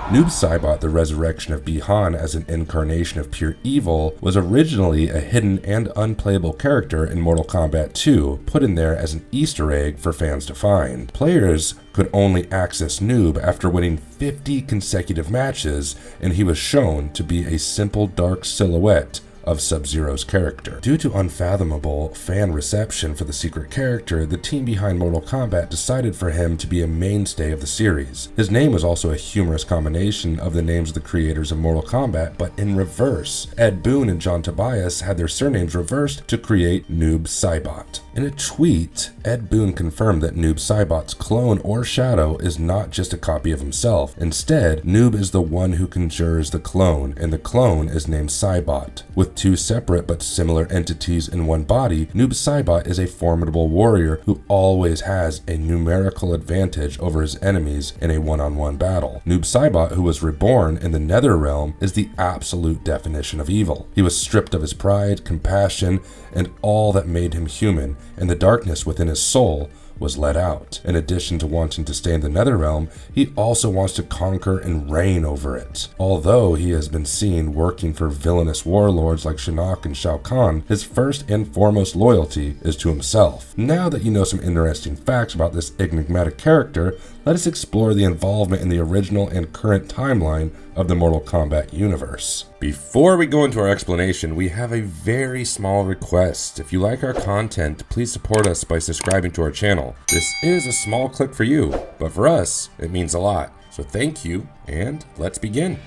Noob Saibot, the resurrection of Bi-Han as an incarnation of pure evil, was originally a hidden and unplayable character in Mortal Kombat 2, put in there as an Easter egg for fans to find. Players could only access Noob after winning 50 consecutive matches, and he was shown to be a simple dark silhouette of Sub-Zero's character. Due to unfathomable fan reception for the secret character, the team behind Mortal Kombat decided for him to be a mainstay of the series. His name was also a humorous combination of the names of the creators of Mortal Kombat, but in reverse. Ed Boon and John Tobias had their surnames reversed to create Noob Saibot. In a tweet, Ed Boon confirmed that Noob Saibot's clone or shadow is not just a copy of himself. Instead, Noob is the one who conjures the clone, and the clone is named Saibot. With two separate but similar entities in one body, Noob Saibot is a formidable warrior who always has a numerical advantage over his enemies in a one-on-one battle. Noob Saibot, who was reborn in the Nether Realm, is the absolute definition of evil. He was stripped of his pride, compassion, and all that made him human, and the darkness within his soul was let out. In addition to wanting to stay in the Netherrealm, he also wants to conquer and reign over it. Although he has been seen working for villainous warlords like Shinnok and Shao Kahn, his first and foremost loyalty is to himself. Now that you know some interesting facts about this enigmatic character, let us explore the involvement in the original and current timeline of the Mortal Kombat universe. Before we go into our explanation, we have a very small request. If you like our content, please support us by subscribing to our channel. This is a small click for you, but for us, it means a lot. So thank you, and let's begin.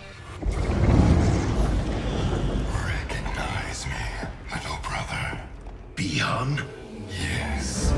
Recognize me, little brother. Bi-Han? Yes,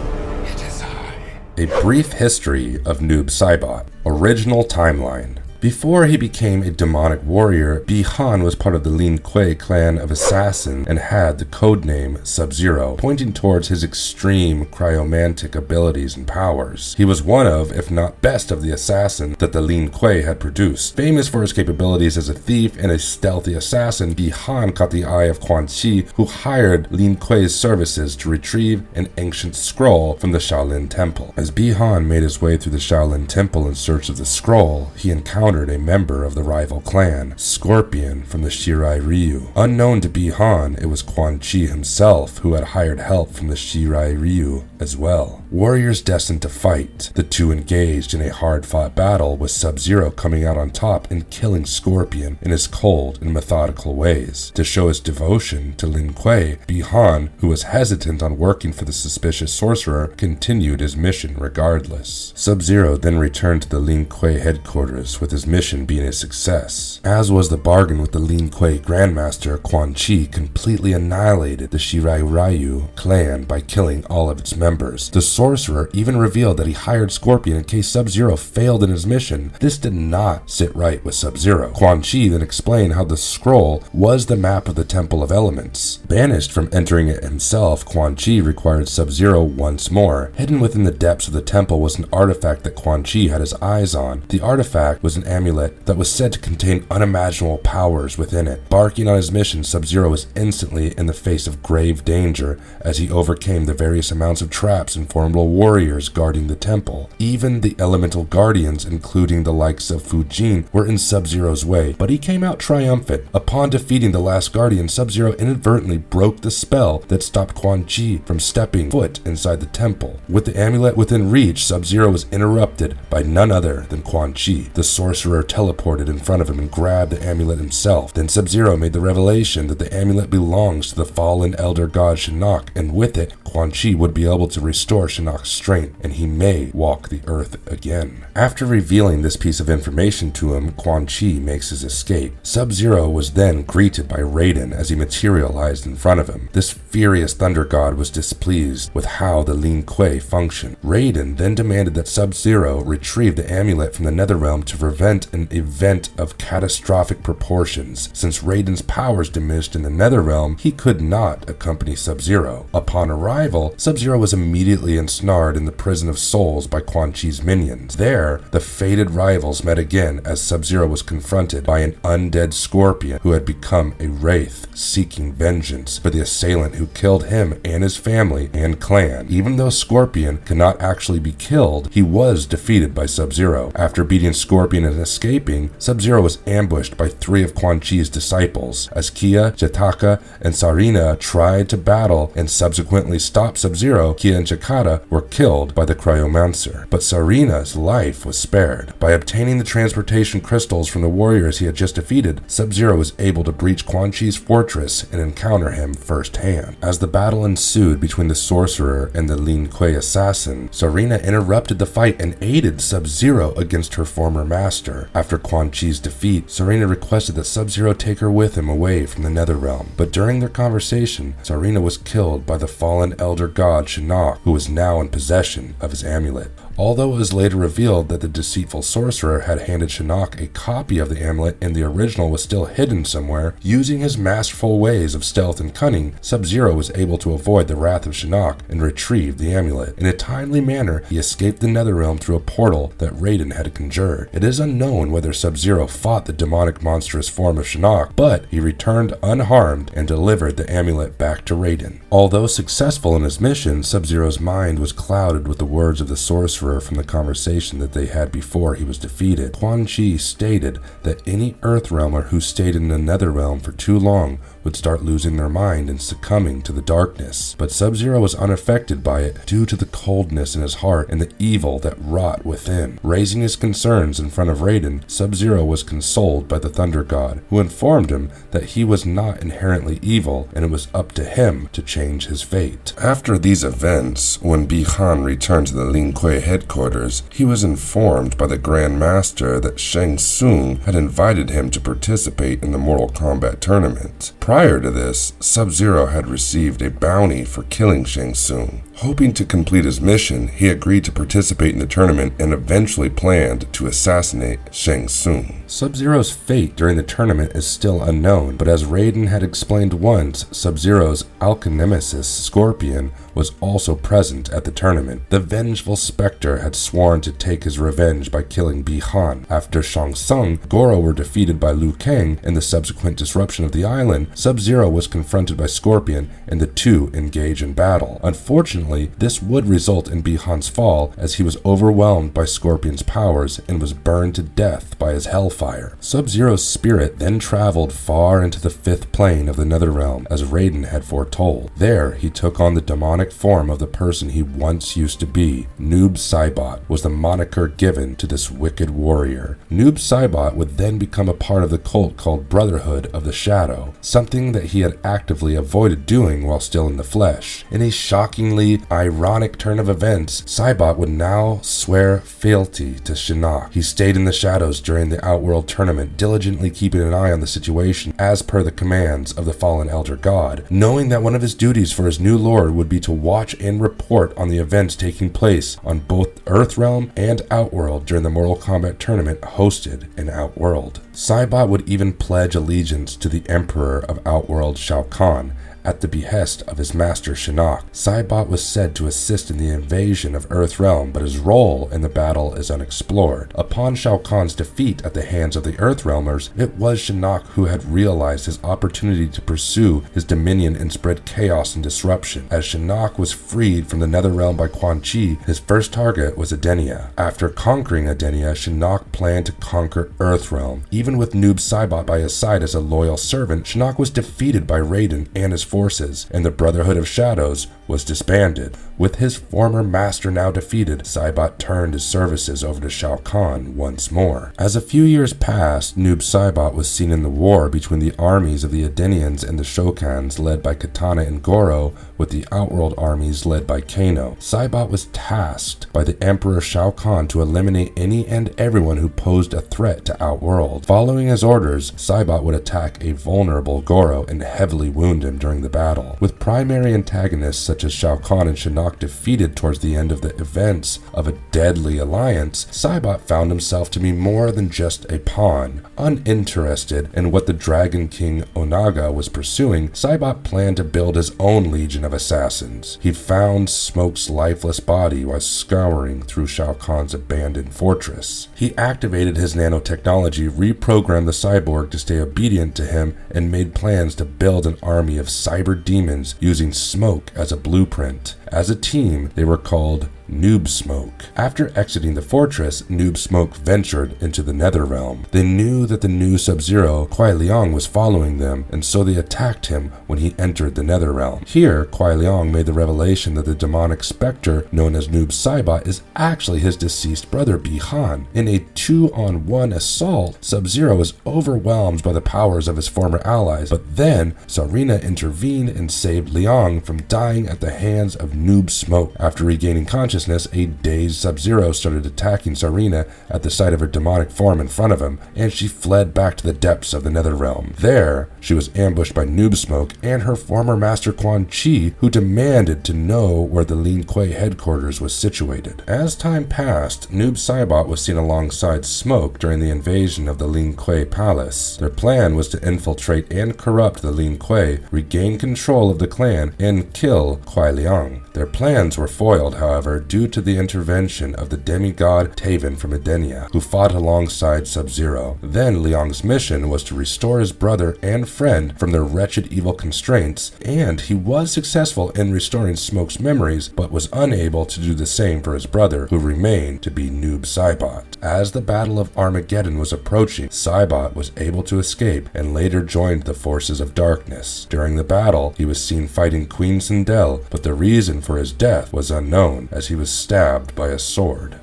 it is I. A brief history of Noob Saibot. Original timeline. Before he became a demonic warrior, Bi-Han was part of the Lin Kuei clan of assassins and had the codename Sub-Zero, pointing towards his extreme cryomantic abilities and powers. He was one of, if not best of the assassins that the Lin Kuei had produced. Famous for his capabilities as a thief and a stealthy assassin, Bi-Han caught the eye of Quan Chi, who hired Lin Kuei's services to retrieve an ancient scroll from the Shaolin Temple. As Bi-Han made his way through the Shaolin Temple in search of the scroll, he encountered a member of the rival clan, Scorpion from the Shirai Ryu. Unknown to Bi-Han, it was Quan Chi himself who had hired help from the Shirai Ryu as well. Warriors destined to fight, the two engaged in a hard-fought battle with Sub-Zero coming out on top and killing Scorpion in his cold and methodical ways. To show his devotion to Lin Kuei, Bi-Han, who was hesitant on working for the suspicious sorcerer, continued his mission regardless. Sub-Zero then returned to the Lin Kuei headquarters with his mission being a success. As was the bargain with the Lin Kuei Grandmaster, Quan Chi completely annihilated the Shirai Ryu clan by killing all of its members. The sorcerer even revealed that he hired Scorpion in case Sub-Zero failed in his mission. This did not sit right with Sub-Zero. Quan Chi then explained how the scroll was the map of the Temple of Elements. Banished from entering it himself, Quan Chi required Sub-Zero once more. Hidden within the depths of the temple was an artifact that Quan Chi had his eyes on. The artifact was an amulet that was said to contain unimaginable powers within it. Embarking on his mission, Sub-Zero was instantly in the face of grave danger as he overcame the various amounts of traps and formidable warriors guarding the temple. Even the elemental guardians, including the likes of Fujin, were in Sub-Zero's way, but he came out triumphant. Upon defeating the last guardian, Sub-Zero inadvertently broke the spell that stopped Quan Chi from stepping foot inside the temple. With the amulet within reach, Sub-Zero was interrupted by none other than Quan Chi. The sorcerer teleported in front of him and grabbed the amulet himself. Then Sub-Zero made the revelation that the amulet belongs to the fallen elder god Shinnok, and with it, Quan Chi would be able to restore Shinnok's strength, and he may walk the earth again. After revealing this piece of information to him, Quan Chi makes his escape. Sub-Zero was then greeted by Raiden as he materialized in front of him. This furious thunder god was displeased with how the Lin Kuei functioned. Raiden then demanded that Sub-Zero retrieve the amulet from the Netherrealm to prevent an event of catastrophic proportions. Since Raiden's powers diminished in the Netherrealm, he could not accompany Sub-Zero. Upon arrival, arrival, Sub-Zero was immediately ensnared in the prison of souls by Quan Chi's minions. There, the fated rivals met again as Sub-Zero was confronted by an undead Scorpion who had become a wraith, seeking vengeance for the assailant who killed him and his family and clan. Even though Scorpion could not actually be killed, he was defeated by Sub-Zero. After beating Scorpion and escaping, Sub-Zero was ambushed by 3 of Quan Chi's disciples. As Kia, Jataka, and Sarina tried to battle and subsequently stop Sub-Zero, Kia and Jakata were killed by the Cryomancer. But Sarina's life was spared. By obtaining the transportation crystals from the warriors he had just defeated, Sub-Zero was able to breach Quan Chi's fortress and encounter him firsthand. As the battle ensued between the sorcerer and the Lin Kuei assassin, Sarina interrupted the fight and aided Sub-Zero against her former master. After Quan Chi's defeat, Sarina requested that Sub-Zero take her with him away from the Netherrealm. But during their conversation, Sarina was killed by the fallen elder god Shinnok, who was now in possession of his amulet. Although it was later revealed that the deceitful sorcerer had handed Shinnok a copy of the amulet and the original was still hidden somewhere, using his masterful ways of stealth and cunning, Sub-Zero was able to avoid the wrath of Shinnok and retrieve the amulet. In a timely manner, he escaped the Netherrealm through a portal that Raiden had conjured. It is unknown whether Sub-Zero fought the demonic monstrous form of Shinnok, but he returned unharmed and delivered the amulet back to Raiden. Although successful in his mission, Sub-Zero's mind was clouded with the words of the sorcerer from the conversation that they had before he was defeated. Quan Chi stated that any Earthrealmer who stayed in the Netherrealm for too long would start losing their mind and succumbing to the darkness. But Sub-Zero was unaffected by it due to the coldness in his heart and the evil that wrought within. Raising his concerns in front of Raiden, Sub-Zero was consoled by the Thunder God, who informed him that he was not inherently evil and it was up to him to change his fate. After these events, when Bi-Han returned to the Lin Kuei headquarters, he was informed by the Grand Master that Shang Tsung had invited him to participate in the Mortal Kombat tournament. Prior to this, Sub-Zero had received a bounty for killing Shang Tsung. Hoping to complete his mission, he agreed to participate in the tournament and eventually planned to assassinate Shang Tsung. Sub-Zero's fate during the tournament is still unknown, but as Raiden had explained once, Sub-Zero's alchemist Scorpion was also present at the tournament. The vengeful Spectre had sworn to take his revenge by killing Bi-Han. After Shang Tsung, Goro were defeated by Liu Kang and the subsequent disruption of the island, Sub-Zero was confronted by Scorpion and the two engage in battle. Unfortunately, this would result in Bi-Han's fall as he was overwhelmed by Scorpion's powers and was burned to death by his hellfire. Sub-Zero's spirit then traveled far into the 5th plane of the Netherrealm as Raiden had foretold. There, he took on the demonic form of the person he once used to be. Noob Saibot was the moniker given to this wicked warrior. Noob Saibot would then become a part of the cult called Brotherhood of the Shadow, something that he had actively avoided doing while still in the flesh. In a shockingly ironic turn of events, Saibot would now swear fealty to Shinnok. He stayed in the shadows during the Outworld tournament, diligently keeping an eye on the situation as per the commands of the fallen Elder God, knowing that one of his duties for his new lord would be to watch and report on the events taking place on both Earthrealm and Outworld during the Mortal Kombat tournament hosted in Outworld. Saibot would even pledge allegiance to the Emperor of Outworld, Shao Kahn, at the behest of his master Shinnok. Saibot was said to assist in the invasion of Earthrealm, but his role in the battle is unexplored. Upon Shao Kahn's defeat at the hands of the Earthrealmers, it was Shinnok who had realized his opportunity to pursue his dominion and spread chaos and disruption. As Shinnok was freed from the Netherrealm by Quan Chi, his first target was Edenia. After conquering Edenia, Shinnok planned to conquer Earthrealm. Even with Noob Saibot by his side as a loyal servant, Shinnok was defeated by Raiden and his forces, and the Brotherhood of Shadows was disbanded. With his former master now defeated, Saibot turned his services over to Shao Kahn once more. As a few years passed, Noob Saibot was seen in the war between the armies of the Edenians and the Shokans led by Katana and Goro, with the Outworld armies led by Kano. Saibot was tasked by the Emperor Shao Kahn to eliminate any and everyone who posed a threat to Outworld. Following his orders, Saibot would attack a vulnerable Goro and heavily wound him during the battle. With primary antagonists such such as Shao Kahn and Shinnok defeated towards the end of the events of a deadly alliance, Saibot found himself to be more than just a pawn. Uninterested in what the Dragon King Onaga was pursuing, Saibot planned to build his own legion of assassins. He found Smoke's lifeless body while scouring through Shao Kahn's abandoned fortress. He activated his nanotechnology, reprogrammed the cyborg to stay obedient to him, and made plans to build an army of cyber demons using Smoke as a blueprint. As a team, they were called Noob Smoke. After exiting the fortress, Noob Smoke ventured into the Netherrealm. They knew that the new Sub-Zero, Kuai Liang, was following them, and so they attacked him when he entered the Netherrealm. Here, Kuai Liang made the revelation that the demonic specter known as Noob Saibot is actually his deceased brother Bi-Han. In a 2-on-1 assault, Sub-Zero was overwhelmed by the powers of his former allies, but then Sareena intervened and saved Liang from dying at the hands of Noob Smoke. After regaining consciousness, a dazed Sub-Zero started attacking Sareena at the sight of her demonic form in front of him, and she fled back to the depths of the Netherrealm. There, she was ambushed by Noob Smoke and her former master Quan Chi, who demanded to know where the Lin Kuei headquarters was situated. As time passed, Noob Saibot was seen alongside Smoke during the invasion of the Lin Kuei palace. Their plan was to infiltrate and corrupt the Lin Kuei, regain control of the clan, and kill Kuai Liang. Their plans were foiled, however, due to the intervention of the demigod Taven from Edenia, who fought alongside Sub-Zero. Then Liang's mission was to restore his brother and friend from their wretched evil constraints, and he was successful in restoring Smoke's memories, but was unable to do the same for his brother, who remained to be Noob Saibot. As the Battle of Armageddon was approaching, Saibot was able to escape and later joined the forces of darkness. During the battle, he was seen fighting Queen Sindel, but the reason for his death was unknown, as he was stabbed by a sword.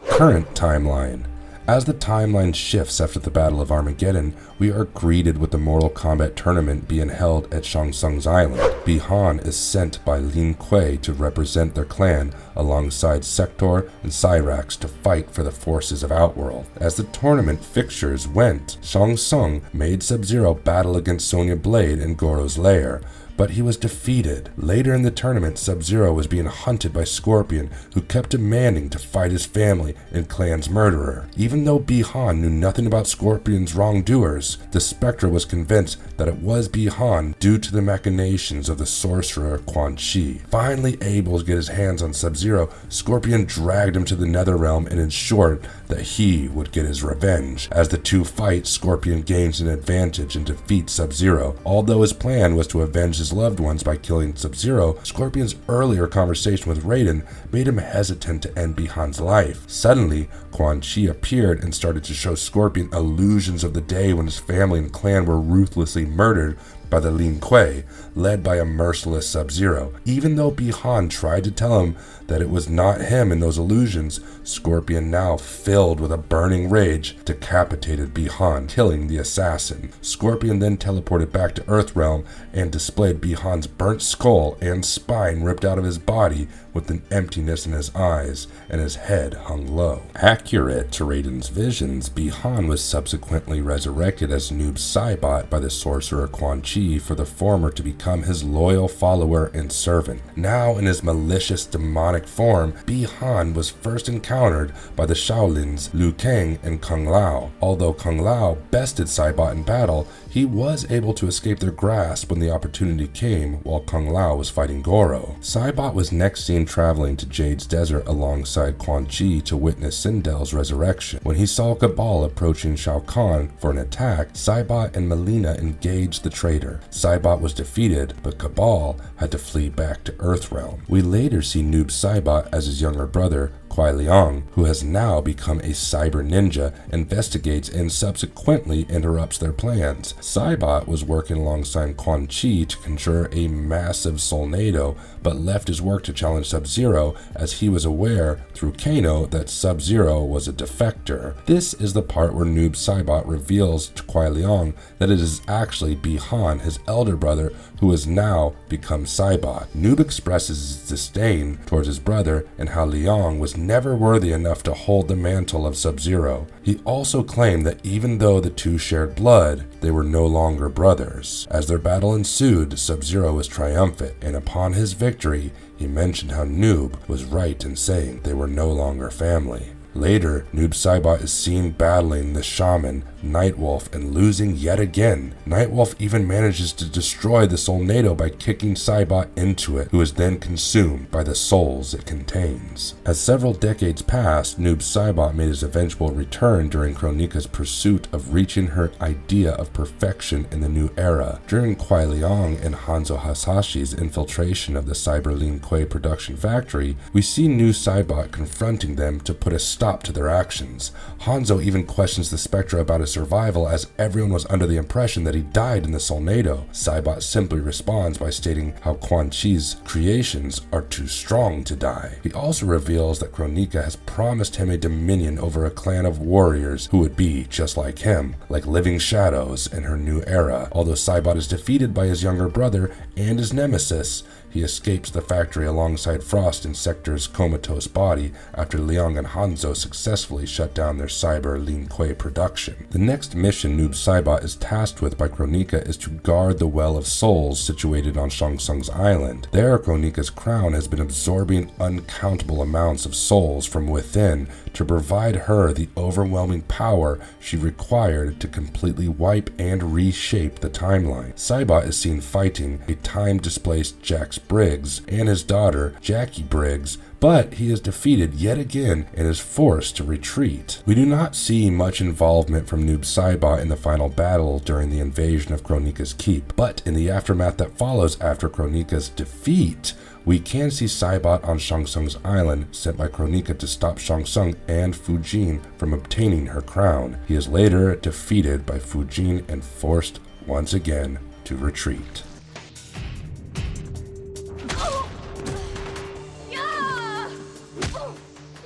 Current timeline. As the timeline shifts after the Battle of Armageddon, we are greeted with the Mortal Kombat tournament being held at Shang Tsung's island. Bi-Han is sent by Lin Kuei to represent their clan alongside Sector and Cyrax to fight for the forces of Outworld. As the tournament fixtures went, Shang Tsung made Sub-Zero battle against Sonya Blade in Goro's lair, but he was defeated. Later in the tournament, Sub-Zero was being hunted by Scorpion, who kept demanding to fight his family and clan's murderer. Even though Bi-Han knew nothing about Scorpion's wrongdoers, the Spectre was convinced that it was Bi-Han due to the machinations of the sorcerer Quan Chi. Finally able to get his hands on Sub-Zero, Scorpion dragged him to the Netherrealm and ensured that he would get his revenge. As the two fight, Scorpion gains an advantage and defeats Sub-Zero. Although his plan was to avenge his loved ones by killing Sub-Zero, Scorpion's earlier conversation with Raiden made him hesitant to end Bi-Han's life. Suddenly, Quan Chi appeared and started to show Scorpion illusions of the day when his family and clan were ruthlessly murdered by the Lin Kuei, led by a merciless Sub-Zero. Even though Bi-Han tried to tell him that it was not him in those illusions, Scorpion, now filled with a burning rage, decapitated Bi-Han, killing the assassin. Scorpion then teleported back to Earthrealm and displayed Bi-Han's burnt skull and spine ripped out of his body with an emptiness in his eyes, and his head hung low. Accurate to Raiden's visions, Bi-Han was subsequently resurrected as Noob Saibot by the sorcerer Quan Chi for the former to become his loyal follower and servant. Now in his malicious demonic form, Bi-Han was first encountered by the Shaolins Liu Kang and Kung Lao. Although Kung Lao bested Saibot in battle, he was able to escape their grasp when the opportunity came while Kung Lao was fighting Goro. Saibot was next seen traveling to Jade's Desert alongside Quan Chi to witness Sindel's resurrection. When he saw Cabal approaching Shao Kahn for an attack, Saibot and Melina engaged the traitor. Saibot was defeated, but Cabal had to flee back to Earthrealm. We later see Noob Saibot as his younger brother, Kuai Liang, who has now become a cyber ninja, investigates and subsequently interrupts their plans. Saibot was working alongside Quan Chi to conjure a massive Solnado, but left his work to challenge Sub-Zero as he was aware through Kano that Sub-Zero was a defector. This is the part where Noob Saibot reveals to Kuai Liang that it is actually Bi-Han, his elder brother, who has now become Saibot. Noob expresses his disdain towards his brother and how Liang was never worthy enough to hold the mantle of Sub-Zero. He also claimed that even though the two shared blood, they were no longer brothers. As their battle ensued, Sub-Zero was triumphant, and upon his victory, he mentioned how Noob was right in saying they were no longer family. Later, Noob Saibot is seen battling the shaman, Nightwolf, and losing yet again. Nightwolf even manages to destroy the Solnado by kicking Saibot into it, who is then consumed by the souls it contains. As several decades passed, Noob Saibot made his eventual return during Kronika's pursuit of reaching her idea of perfection in the new era. During Kuai Liang and Hanzo Hasashi's infiltration of the Cyber Lin Kuei production factory, we see Noob Saibot confronting them to put a stop to their actions. Hanzo even questions the Spectre about his survival, as everyone was under the impression that he died in the Solnado. Saibot simply responds by stating how Quan Chi's creations are too strong to die. He also reveals that Kronika has promised him a dominion over a clan of warriors who would be just like him, like living shadows in her new era. Although Saibot is defeated by his younger brother and his nemesis, he escapes the factory alongside Frost in Sector's comatose body after Liang and Hanzo successfully shut down their Cyber Lin Kuei production. The next mission Noob Saibot is tasked with by Kronika is to guard the Well of Souls situated on Shang Tsung's island. There, Kronika's crown has been absorbing uncountable amounts of souls from within to provide her the overwhelming power she required to completely wipe and reshape the timeline. Saibot is seen fighting a time-displaced Jax Briggs and his daughter, Jackie Briggs, but he is defeated yet again and is forced to retreat. We do not see much involvement from Noob Saibot in the final battle during the invasion of Kronika's keep, but in the aftermath that follows after Kronika's defeat, we can see Saibot on Shang Tsung's island, sent by Kronika to stop Shang Tsung and Fujin from obtaining her crown. He is later defeated by Fujin and forced once again to retreat.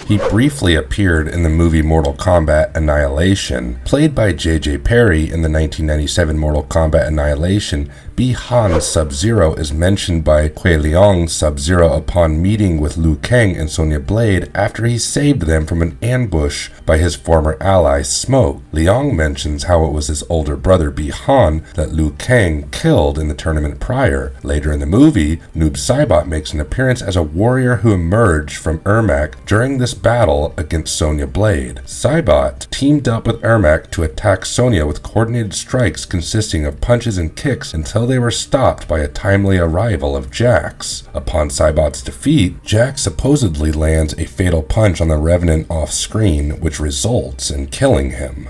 He briefly appeared in the movie Mortal Kombat Annihilation. Played by J.J. Perry in the 1997 Mortal Kombat Annihilation, Bi-Han Sub-Zero is mentioned by Kuai Liang Sub-Zero upon meeting with Liu Kang and Sonya Blade after he saved them from an ambush by his former ally Smoke. Liang mentions how it was his older brother Bi-Han that Liu Kang killed in the tournament prior. Later in the movie, Noob Saibot makes an appearance as a warrior who emerged from Ermac during this battle against Sonya Blade. Saibot teamed up with Ermac to attack Sonya with coordinated strikes consisting of punches and kicks until they were stopped by a timely arrival of Jax. Upon Saibot's defeat, Jax supposedly lands a fatal punch on the Revenant off-screen, which results in killing him.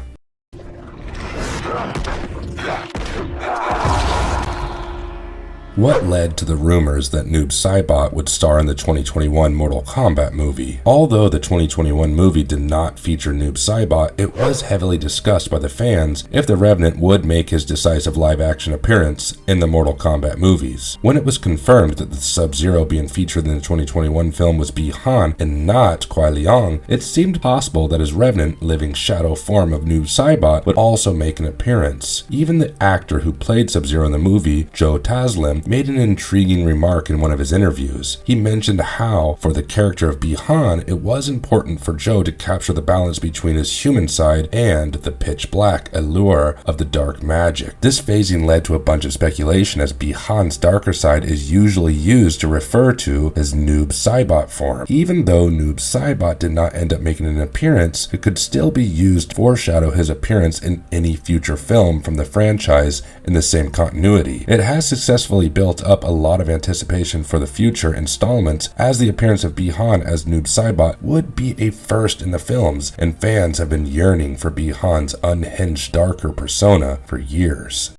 What led to the rumors that Noob Saibot would star in the 2021 Mortal Kombat movie? Although the 2021 movie did not feature Noob Saibot, it was heavily discussed by the fans if the Revenant would make his decisive live-action appearance in the Mortal Kombat movies. When it was confirmed that the Sub-Zero being featured in the 2021 film was Bi-Han and not Kuai Liang, it seemed possible that his Revenant, living shadow form of Noob Saibot, would also make an appearance. Even the actor who played Sub-Zero in the movie, Joe Taslim, made an intriguing remark in one of his interviews. He mentioned how, for the character of Bi-Han, it was important for Joe to capture the balance between his human side and the pitch black allure of the dark magic. This phasing led to a bunch of speculation, as Bi-Han's darker side is usually used to refer to his Noob Saibot form. Even though Noob Saibot did not end up making an appearance, it could still be used to foreshadow his appearance in any future film from the franchise in the same continuity. It has successfully built up a lot of anticipation for the future installments, as the appearance of Bi-Han as Noob Saibot would be a first in the films, and fans have been yearning for Bi-Han's unhinged darker persona for years.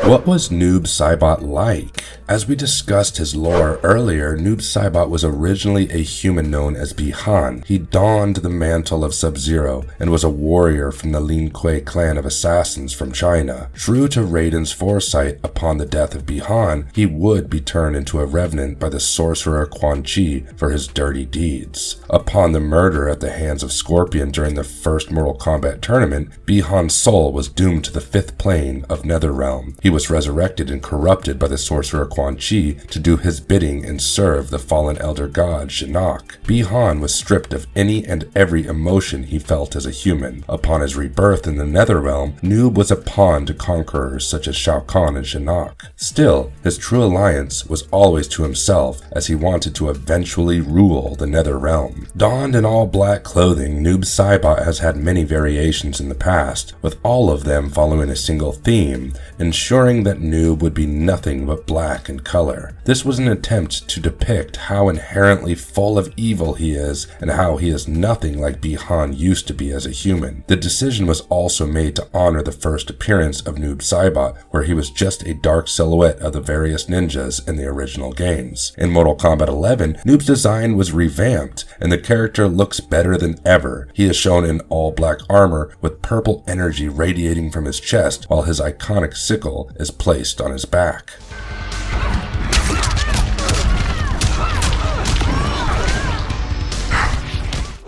What was Noob Saibot like? As we discussed his lore earlier, Noob Saibot was originally a human known as Bi-Han. He donned the mantle of Sub-Zero and was a warrior from the Lin Kuei clan of assassins from China. True to Raiden's foresight, upon the death of Bi-Han, he would be turned into a revenant by the sorcerer Quan Chi for his dirty deeds. Upon the murder at the hands of Scorpion during the first Mortal Kombat tournament, Bi-Han's soul was doomed to the fifth plane of Netherrealm. He was resurrected and corrupted by the sorcerer Quan Chi to do his bidding and serve the fallen elder god Shinnok. Bi-Han was stripped of any and every emotion he felt as a human. Upon his rebirth in the Netherrealm, Noob was a pawn to conquerors such as Shao Kahn and Shinnok. Still, his true alliance was always to himself, as he wanted to eventually rule the Netherrealm. Donned in all black clothing, Noob Saibot has had many variations in the past, with all of them following a single theme, ensuring that Noob would be nothing but black in color. This was an attempt to depict how inherently full of evil he is and how he is nothing like Bi-Han used to be as a human. The decision was also made to honor the first appearance of Noob Saibot, where he was just a dark silhouette of the various ninjas in the original games. In Mortal Kombat 11, Noob's design was revamped, and the character looks better than ever. He is shown in all black armor with purple energy radiating from his chest, while his iconic sickle is placed on his back.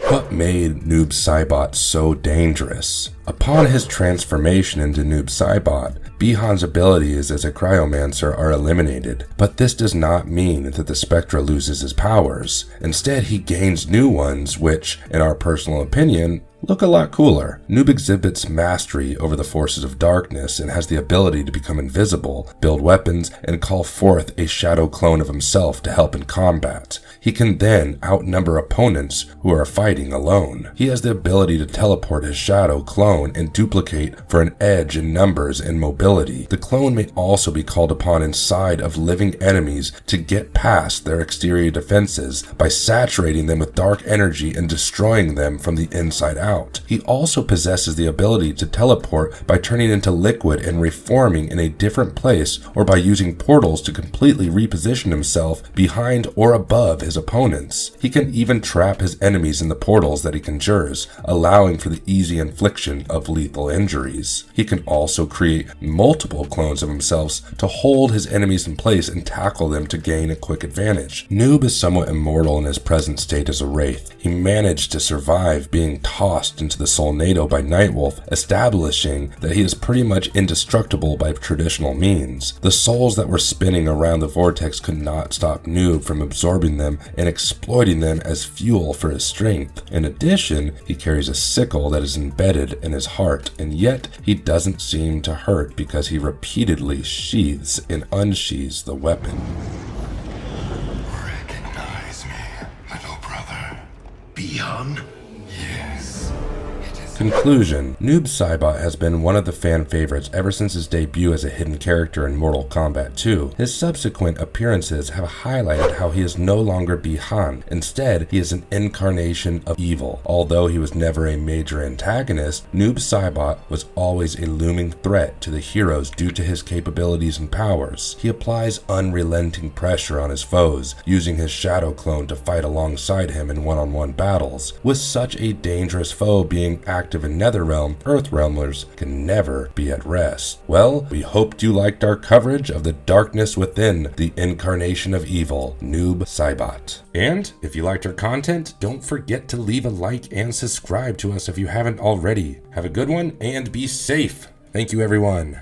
What made Noob Saibot so dangerous? Upon his transformation into Noob Saibot, Bi-Han's abilities as a cryomancer are eliminated, but this does not mean that the Spectre loses his powers. Instead, he gains new ones which, in our personal opinion, look a lot cooler. Noob exhibits mastery over the forces of darkness and has the ability to become invisible, build weapons, and call forth a shadow clone of himself to help in combat. He can then outnumber opponents who are fighting alone. He has the ability to teleport his shadow clone and duplicate for an edge in numbers and mobility. The clone may also be called upon inside of living enemies to get past their exterior defenses by saturating them with dark energy and destroying them from the inside out. He also possesses the ability to teleport by turning into liquid and reforming in a different place, or by using portals to completely reposition himself behind or above his opponents. He can even trap his enemies in the portals that he conjures, allowing for the easy infliction of lethal injuries. He can also create multiple clones of himself to hold his enemies in place and tackle them to gain a quick advantage. Noob is somewhat immortal in his present state as a wraith. He managed to survive being tossed into the Solnado by Nightwolf, establishing that he is pretty much indestructible by traditional means. The souls that were spinning around the vortex could not stop Noob from absorbing them and exploiting them as fuel for his strength. In addition, he carries a sickle that is embedded in his heart, and yet he doesn't seem to hurt because he repeatedly sheathes and unsheathes the weapon. Recognize me, little brother. Bi-Han? Yes. Conclusion. Noob Saibot has been one of the fan favorites ever since his debut as a hidden character in Mortal Kombat 2. His subsequent appearances have highlighted how he is no longer Bi-Han. Instead, he is an incarnation of evil. Although he was never a major antagonist, Noob Saibot was always a looming threat to the heroes due to his capabilities and powers. He applies unrelenting pressure on his foes, using his shadow clone to fight alongside him in one-on-one battles. With such a dangerous foe being active in Netherrealm, Earthrealmers can never be at rest. Well, we hoped you liked our coverage of the darkness within the incarnation of evil, Noob Saibot. And if you liked our content, don't forget to leave a like and subscribe to us if you haven't already. Have a good one and be safe. Thank you, everyone.